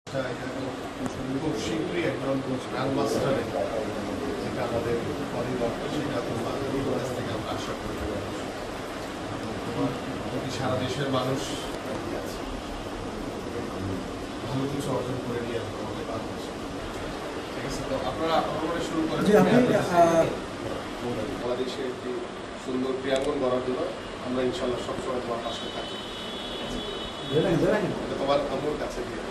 খুব শীঘ্রই একজন গ্র্যান্ডমাস্টারে যেটা আমাদের পরিবর্তন সেটা তোমার কাছ থেকে আমরা আশা করি। তোমার প্রতি সারা দেশের মানুষ ভালো কিছু অর্জন করে নিয়ে আসবে আমাদের বাংলাদেশে। ঠিক আছে, তো আপনারা আপনারা শুরু করেন। বাংলাদেশে একটি সুন্দর ক্রীড়াঙ্গন গড়ার জন্য আমরা ইনশাল্লাহ সবসময় তোমার পাশে থাকি। তোমার আম্মুর কাছে দিয়ে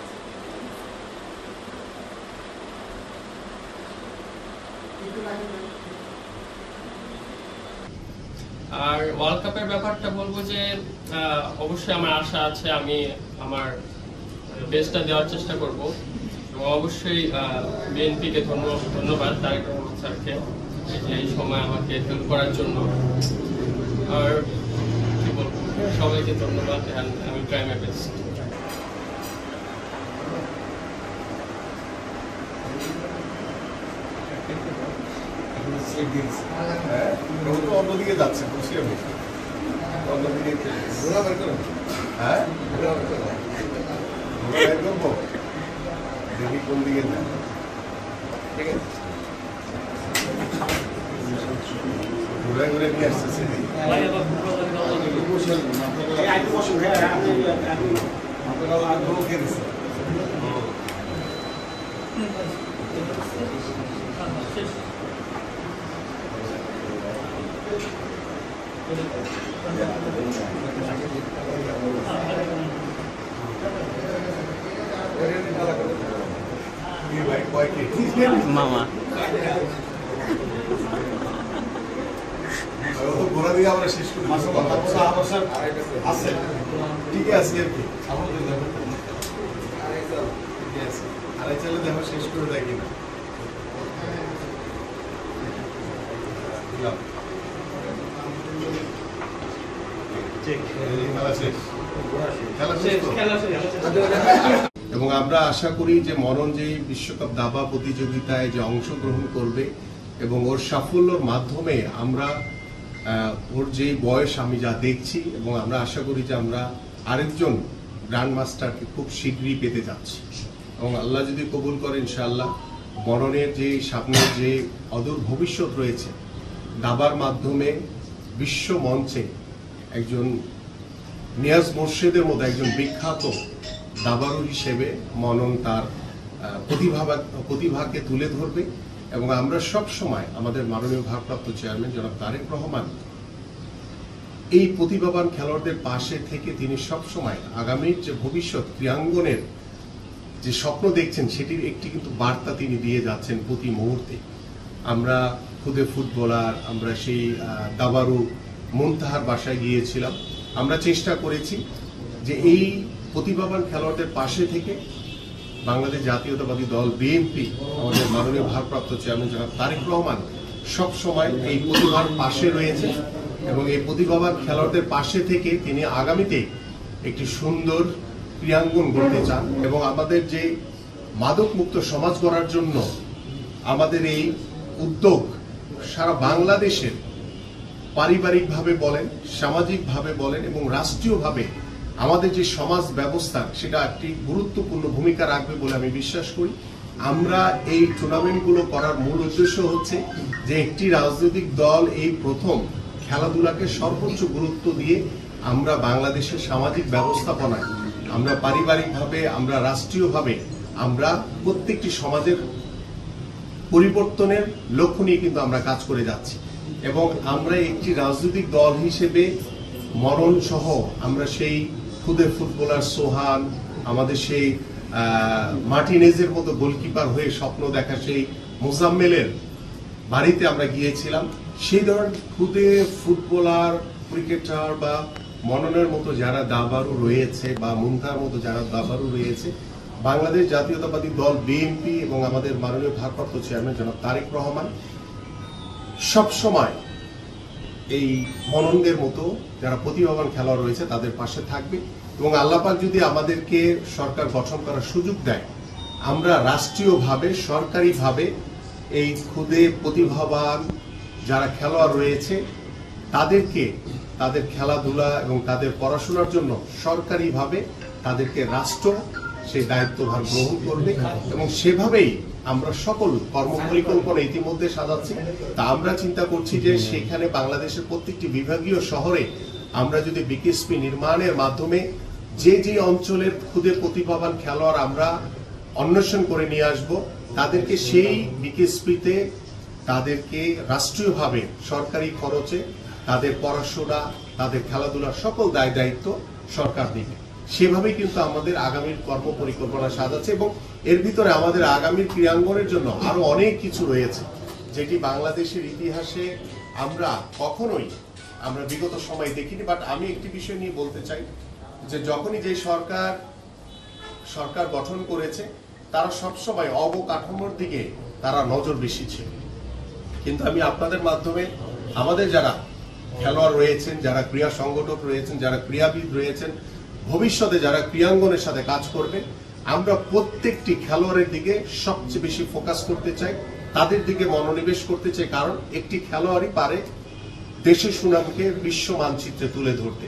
আর ওয়ার্ল্ড কাপের ব্যাপারটা বলবো যে অবশ্যই আমার আশা আছে, আমি আমার বেস্টটা দেওয়ার চেষ্টা করব এবং অবশ্যই বিএনপিকে ধন্যবাদ তারেক রহমান স্যারকে এই সময় আমাকে হেল্প করার জন্য। আর কি বলবো, সবাইকে ধন্যবাদ, আমি ট্রাই মাই বেস্ট। অন্যদিকে যাচ্ছে, খুশি আমি অন্যদিকে ঘোরা বের করেন। হ্যাঁ, ঘোরা বের করবো, দেখি কোন দিকে যান। ঠিক আছে, ঘুরে ঘুরে নিয়ে আসতেছে। মামা ঘোরা দিয়ে আমরা শেষ করি আছে, ঠিক আছে আর কি আড়াই চালে দেখো শেষ করে দেয় কিনা। এবং আমরা আশা করি যে মরণ যে বিশ্বকাপ দাবা প্রতিযোগিতায় যে অংশগ্রহণ করবে এবং ওর সাফল্যের মাধ্যমে আমরা ওর যে বয়স আমি যা দেখছি এবং আমরা আশা করি যে আমরা আরেকজন গ্র্যান্ড মাস্টারকে খুব শীঘ্রই পেতে যাচ্ছি এবং আল্লাহ যদি কবুল করে ইনশাআল্লাহ মরণের যে সামনের যে অদূর ভবিষ্যৎ রয়েছে দাবার মাধ্যমে বিশ্ব মঞ্চে একজন নিয়াজ মোর্শেদের মতো একজন বিখ্যাত দাবারু হিসেবে মনন তার প্রতিভাকে তুলে ধরবে এবং আমরা সব সময় আমাদের মাননীয় ভারপ্রাপ্ত চেয়ারম্যান জনাব তারেক রহমান এই প্রতিভাবান খেলোয়াড়দের পাশে থেকে তিনি সব সময় আগামীর যে ভবিষ্যৎ ক্রীড়াঙ্গনের যে স্বপ্ন দেখছেন সেটির একটি কিন্তু বার্তা তিনি দিয়ে যাচ্ছেন প্রতি মুহূর্তে। আমরা খুদে ফুটবলার, আমরা সেই দাবারু মুনতাহার বাসায় গিয়েছিলাম, আমরা চেষ্টা করেছি যে এই প্রতিভাবান খেলোয়াড়দের পাশে থেকে বাংলাদেশ জাতীয়তাবাদী দল বিএনপি আমাদের মাননীয় ভারপ্রাপ্ত চেয়ারম্যান জনাব তারেক রহমান সব সময় এই প্রতিভার পাশে রয়েছে এবং এই প্রতিভাবান খেলোয়াড়দের পাশে থেকে তিনি আগামীতে একটি সুন্দর ক্রীড়াঙ্গন গড়তে চান এবং আমাদের যে মাদক মুক্ত সমাজ গড়ার জন্য আমাদের এই উদ্যোগ সারা বাংলাদেশের পারিবারিকভাবে বলেন, সামাজিকভাবে বলেন এবং রাষ্ট্রীয়ভাবে আমাদের যে সমাজ ব্যবস্থা সেটা একটি গুরুত্বপূর্ণ ভূমিকা রাখবে বলে আমি বিশ্বাস করি। আমরা এই টুর্নামেন্টগুলো করার মূল উদ্দেশ্য হচ্ছে যে একটি রাজনৈতিক দল এই প্রথম খেলাধুলাকে সর্বোচ্চ গুরুত্ব দিয়ে আমরা বাংলাদেশের সামাজিক ব্যবস্থাপনায় আমরা পারিবারিকভাবে, আমরা রাষ্ট্রীয়ভাবে আমরা প্রত্যেকটি সমাজের পরিবর্তনের লক্ষ্য নিয়ে কিন্তু আমরা কাজ করে যাচ্ছি এবং আমরা একটি রাজনৈতিক দল হিসেবে মরণ সহ আমরা সেই খুদে ফুটবলার সোহান, আমাদের সেই মার্টিনেজের মতো গোলকিপার হয়ে স্বপ্ন দেখা সেই মোজাম্মেলের বাড়িতে আমরা গিয়েছিলাম। সেই ধরনের খুদে ফুটবলার, ক্রিকেটার বা মননের মতো যারা দাবারু রয়েছে বা মুনতার মতো যারা দাবারু রয়েছে, বাংলাদেশ জাতীয়তাবাদী দল বিএনপি এবং আমাদের মাননীয় ভারপ্রাপ্ত চেয়ারম্যান জনাব তারেক রহমান সবসময় এই মননদের মতো যারা প্রতিভাবান খেলোয়াড় রয়েছে তাদের পাশে থাকবে এবং আল্লাহ পাক যদি আমাদেরকে সরকার গঠন করার সুযোগ দেয়, আমরা রাষ্ট্রীয়ভাবে সরকারিভাবে এই খুদে প্রতিভাবান যারা খেলোয়াড় রয়েছে তাদেরকে তাদের খেলাধুলা এবং তাদের পড়াশোনার জন্য সরকারিভাবে তাদেরকে রাষ্ট্র সেই দায়িত্বভার গ্রহণ করবে এবং সেভাবেই আমরা সকল কর্মপরিকল্পনা ইতিমধ্যে সাজাচ্ছি। তা আমরা চিন্তা করছি যে সেখানে বাংলাদেশের প্রত্যেকটি বিভাগীয় শহরে আমরা যদি বিকেএসপি নির্মাণের মাধ্যমে যে যে অঞ্চলের ক্ষুদে প্রতিভাবান খেলোয়াড় আমরা অন্বেষণ করে নিয়ে আসব, তাদেরকে সেই বিকেএসপিতে তাদেরকে রাষ্ট্রীয়ভাবে সরকারি খরচে তাদের পড়াশোনা, তাদের খেলাধুলার সকল দায় দায়িত্ব সরকার দিবে। সেভাবেই কিন্তু আমাদের আগামীর কর্মপরিকল্পনা সাজাচ্ছে এবং এর ভিতরে আমাদের আগামীর ক্রীড়াঙ্গনের জন্য আরো অনেক কিছু রয়েছে, যেটি বাংলাদেশের ইতিহাসে আমরা কখনোই বিগত সময় দেখিনি। বাট আমি একটি বিষয় নিয়ে বলতে চাই যে যখনই যে সরকার গঠন করেছে তারা সবসময় অবকাঠামোর দিকে তারা নজর বেশি ছিল, কিন্তু আমি আপনাদের মাধ্যমে আমাদের যারা খেলোয়াড় রয়েছেন, যারা ক্রীড়া সংগঠক রয়েছেন, যারা ক্রীড়াবিদ রয়েছেন, ভবিষ্যতে যারা ক্রীড়াঙ্গনের সাথে কাজ করবে, আমরা প্রত্যেকটি খেলোয়াড়ের দিকে সবচেয়ে বেশি ফোকাস করতে চাই, তাদের দিকে মনোনিবেশ করতে চাই, কারণ একটি খেলোয়াড়ই পারে দেশের সুনামকে বিশ্ব মানচিত্রে তুলে ধরতে।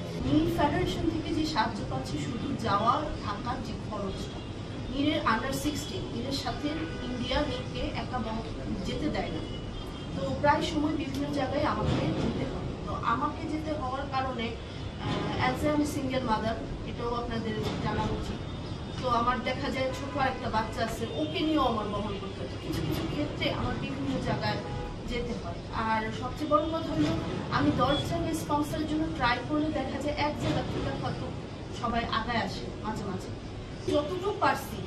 ফেডারেশন থেকে যে সাহায্য পাচ্ছি শুধু যাওয়া থাকার যে খরচটা, নীরের আন্ডার 16 নীরের সাথে ইন্ডিয়া নীরকে একা যেতে দেয় না। তো প্রায় সময় বিভিন্ন জায়গায় আমাকে যেতে হয়। তো আমাকে যেতে হওয়ার কারণে অ্যাজ আমি সিঙ্গেল মাদার, এটাও আপনাদের জানা উচিত। তো আমার দেখা যায় ছোট একটা বাচ্চা আছে, ওকে নিয়েও আমার বহন করতে হয়। কিছু কিছু ক্ষেত্রে আমার বিভিন্ন জায়গায় যেতে হয়। আর সবচেয়ে বড় কথা হলো আমি 10 জায়গায় স্পন্সরের জন্য ট্রাই করলে দেখা যায় এক জায়গা থেকে হয়তো সবাই আগায় আসে মাঝে মাঝে। যতটুকু পারছি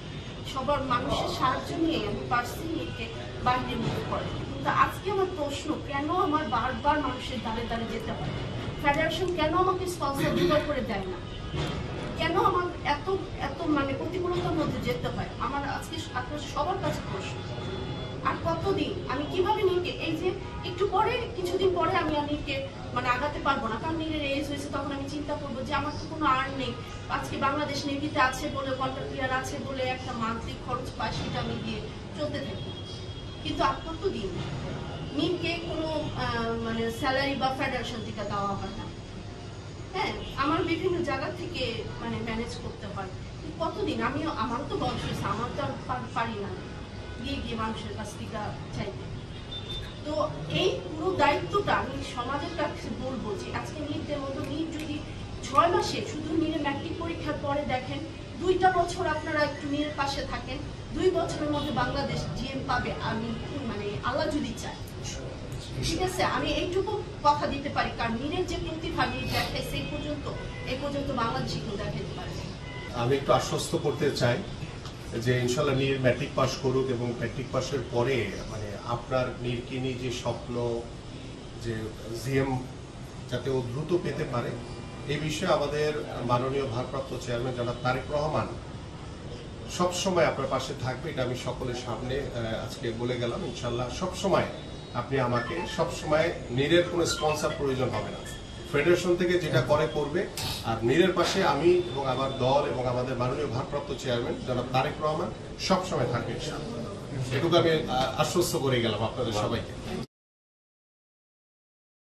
সবার মানুষের সাহায্য নিয়ে আমি পারছি একে বাইরে মুভ করে। কিন্তু আজকে আমার প্রশ্ন, কেন আমার বারবার মানুষের দ্বারে দ্বারে যেতে হয়? ফেডারেশন কেন আমাকে স্পন্সর জোগাড় করে দেয় না? কেন আমার এত এত প্রতিকূলতার মধ্যে যেতে হয়? আমার আজকে আপনার সবার কাছে প্রশ্ন। আর কতদিন আমি কিভাবে নিকে, এই যে একটু পরে কিছুদিন পরে আমি নিকে আগাতে পারবো না, কারণ নিজের এজ হয়েছে, তখন আমি চিন্তা করবো যে আমার তো কোনো আর্ন নেই। আজকে বাংলাদেশ নেভিতে আছে বলে, কন্ট্রাক্ট প্লেয়ার আছে বলে একটা মান্থলি খরচ পাই, সেটা আমি দিয়ে চলতে থাকি। কিন্তু আর কতদিন নিকে কোনো স্যালারি বা ফেডারেশন থেকে দেওয়া হয় না। হ্যাঁ, আমার বিভিন্ন জায়গা থেকে ম্যানেজ করতে হয়। কতদিন আমারও তো বয়স হয়েছে, আমার তো আর পারি না গিয়ে মানুষের কাছ থেকে চাইতে। তো এই পুরো দায়িত্বটা আমি সমাজের কাছে বলবো যে আজকে নীরদের মতো নীর যদি 6 মাসে শুধু নীরের ম্যাট্রিক পরীক্ষার পরে দেখেন 2টা বছর আপনারা একটু নীরের পাশে থাকেন, 2 বছরের মধ্যে বাংলাদেশ জিএম পাবে। আমি আল্লাহ যদি চাই, ঠিক আছে, আমি এইটুকু কথা দিতে পারি, কারণ নীরের যে প্রতিভা নীর দেখায় এই পর্যন্ত বাংলাদেশে কেউ দেখাতে পারে। আমি একটু আশ্বস্ত করতে চাই যে ইনশাল্লাহ নীর ম্যাট্রিক পাস করুক এবং ম্যাট্রিক পাসের পরে আপনার নীরকে নিয়ে যে স্বপ্ন, যে জিএম যাতে ও দ্রুত পেতে পারে, এই বিষয়ে আমাদের মাননীয় ভারপ্রাপ্ত চেয়ারম্যান জনাব তারেক রহমান সবসময় আপনার পাশে থাকবে। এটা আমি সকলের সামনে আজকে বলে গেলাম। ইনশাল্লাহ সবসময় আপনি আমাকে সবসময় নীরের কোনো স্পন্সর প্রয়োজন হবে না, ফেডারেশন থেকে যেটা করবে। আর নীরের পাশে আমি এবং আমার দল এবং আমাদের মাননীয় ভারপ্রাপ্ত চেয়ারম্যান জনাব তারেক রহমান সবসময় থাকবে ইনশাআল্লাহ। এটুকু আমি আশ্বস্ত করে গেলাম আপনাদের সবাইকে।